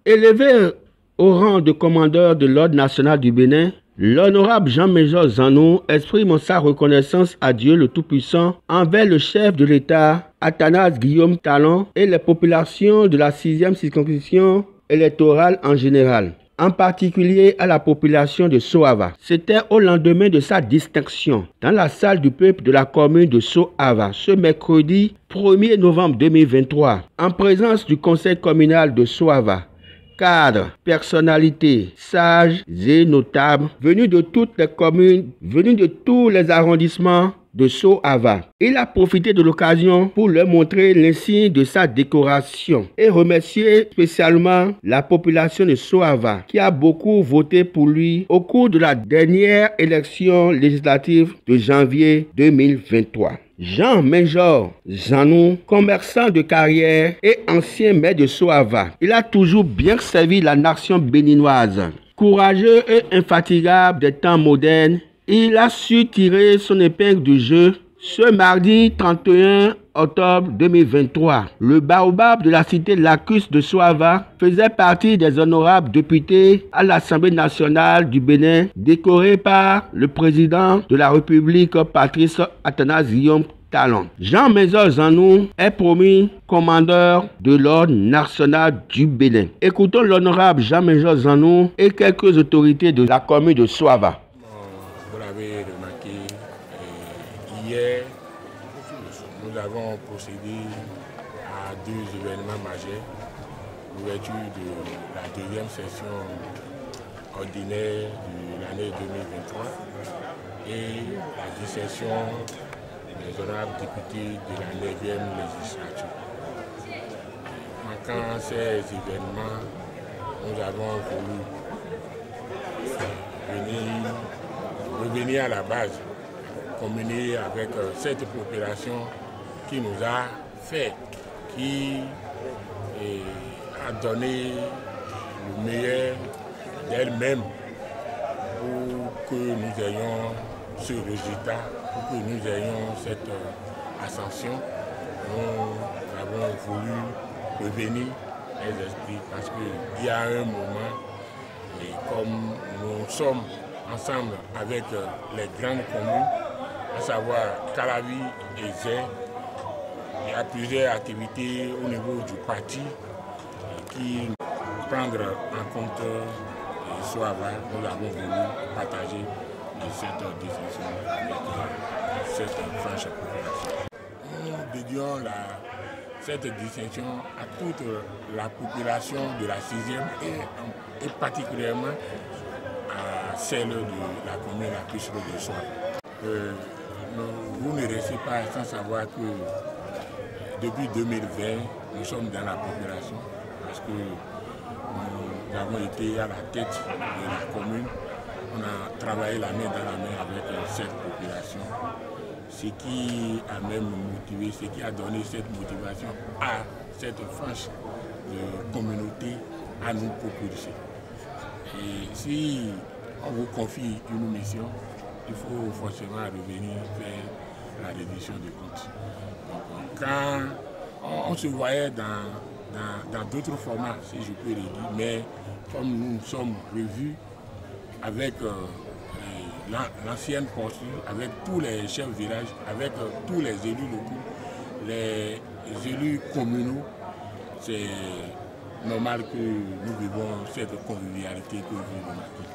Élevé au rang de commandeur de l'Ordre national du Bénin, l'honorable Jean-Major Zanou exprime sa reconnaissance à Dieu le Tout-Puissant envers le chef de l'État, Athanase Guillaume Talon, et les populations de la 6e circonscription électorale en général, en particulier à la population de Sohava. C'était au lendemain de sa distinction dans la salle du peuple de la commune de Sohava, ce mercredi 1er novembre 2023, en présence du conseil communal de Sohava, cadres, personnalités, sages et notables, venus de toutes les communes, venus de tous les arrondissements de Sohava. Il a profité de l'occasion pour leur montrer l'insigne de sa décoration et remercier spécialement la population de Sohava qui a beaucoup voté pour lui au cours de la dernière élection législative de janvier 2023. Jean-Major Zanou, commerçant de carrière et ancien maire de Sohava, il a toujours bien servi la nation béninoise. Courageux et infatigable des temps modernes, il a su tirer son épingle du jeu ce mardi 31 octobre 2023. Le baobab de la cité lacustre de Sohava faisait partie des honorables députés à l'Assemblée nationale du Bénin, décorés par le président de la République, Patrice Athanase Guillaume Talon. Jean-Major Zanou est promu commandeur de l'Ordre national du Bénin. Écoutons l'honorable Jean-Major Zanou et quelques autorités de la commune de Sohava. Vous l'avez remarqué, hier, nous avons procédé à 2 événements majeurs. L'ouverture de la 2e session ordinaire de l'année 2023 et la dissension des honorables députés de la 9e législature. Manquant ces événements, nous avons voulu revenir à la base, communier avec cette population qui nous a fait, qui a donné le meilleur d'elle-même pour que nous ayons ce résultat, pour que nous ayons cette ascension. Nous avons voulu revenir les esprits parce qu'il y a un moment, et comme nous sommes ensemble avec les grandes communes, à savoir Calavi et Zé, il y a plusieurs activités au niveau du parti qui prendre en compte Sohava. Nous avons voulu partager cette décision avec cette franche population. Nous dédions cette distinction à toute la population de la 6e et particulièrement à celle de la commune lacustre de Sohava. Vous ne restez pas sans savoir que depuis 2020, nous sommes dans la population parce que nous avons été à la tête de la commune. On a travaillé la main dans la main avec cette population, ce qui a même motivé, ce qui a donné cette motivation à cette frange de communauté à nous propulser. Et si on vous confie une mission, il faut forcément revenir vers la reddition des comptes. Donc, quand on se voyait dans d'autres formats, si je peux le dire, mais comme nous sommes revus avec l'ancienne posture, avec tous les chefs de village, avec tous les élus locaux, les élus communaux, c'est normal que nous vivons cette convivialité que vous remarquez.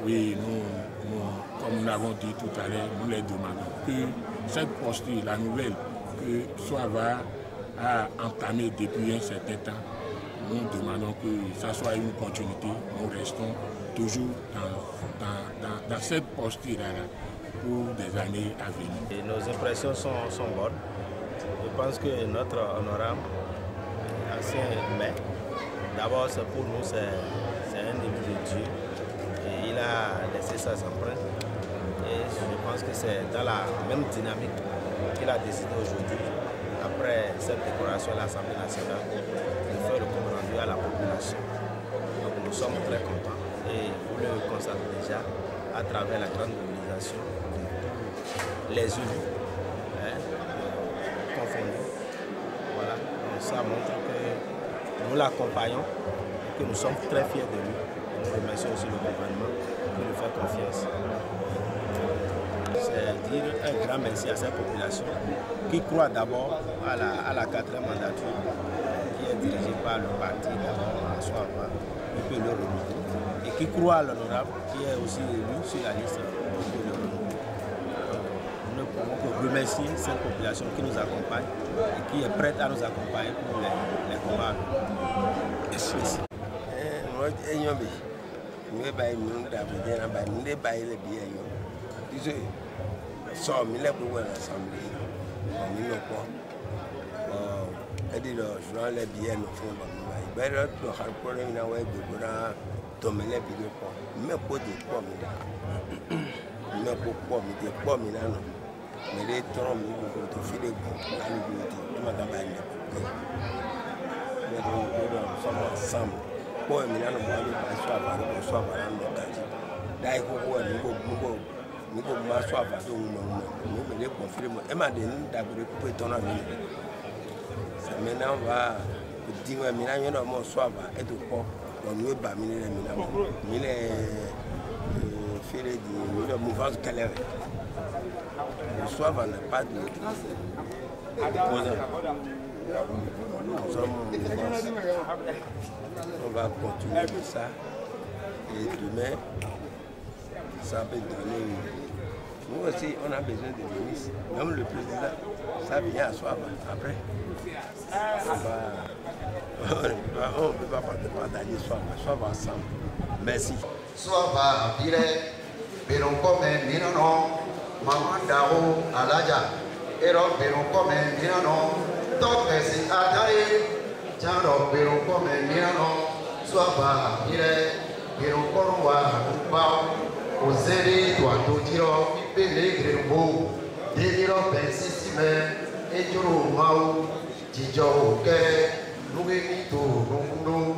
Oui, comme nous l'avons dit tout à l'heure, nous les demandons que cette posture, la nouvelle que Sohava a entamée depuis un certain temps, nous demandons que ça soit une continuité. Nous restons toujours dans cette posture-là pour des années à venir. Et nos impressions sont bonnes. Je pense que notre honorable ancien maire, d'abord pour nous c'est un élu de Dieu. Et il a laissé sa empreinte. Et je pense que c'est dans la même dynamique qu'il a décidé aujourd'hui, après cette décoration à l'Assemblée nationale, de faire le compte rendu à la population. Donc nous sommes très contents et vous le constatez déjà à travers la grande mobilisation de les élus confondus. Voilà, donc ça montre que nous l'accompagnons que nous sommes très fiers de lui. Nous remercions aussi le gouvernement de nous faire confiance. C'est dire un grand merci à cette population qui croit d'abord à la 4e mandature qui est dirigée par le parti d'abord en soi, puis le renouveau, et qui croit à l'honorable qui est aussi élu sur la liste de le renouveau. Nous ne pouvons que remercier cette population qui nous accompagne et qui est prête à nous accompagner pour les combats. Merci. So mi le bu wena assembly ni no ko edi lo journal le bien no fun ba mai bere do har ko ni na we bu na to me le bi ko me ko de ko mi da me ko mi de ko mi na no me le toro mi bu to fi de go na lu bi ti ma ga ba ni ko me do so ma sam ko mi na no ba ni ba so ba no ta ji dai ko ko ni ko nous pouvons m'asseoir à partir du moment où nous les confirmer. Et ma dernière d'abord couper ton ami. Ça maintenant va dire ouais maintenant il y a un soir va être quoi on ne va pas miner les minaments. Miner faire des mouvements scalaires. Le soir on n'a pas de nous sommes on va continuer ça et demain ça peut donner. Nous aussi, on a besoin de ministres. Même le président, ça vient à soi après. On ne peut pas partager soi ensemble. Merci. Soit Bire, Perocome, Minano, Mamandao, Alaja, Ero Perocome, Minano, Topesi Atae, Charo Perocome, Minano, soit Bire, Perocoroa, Ubao. Osere to atotiro pelegre bo deniro pensisime ejoro mau jijo ke nuge to nunguno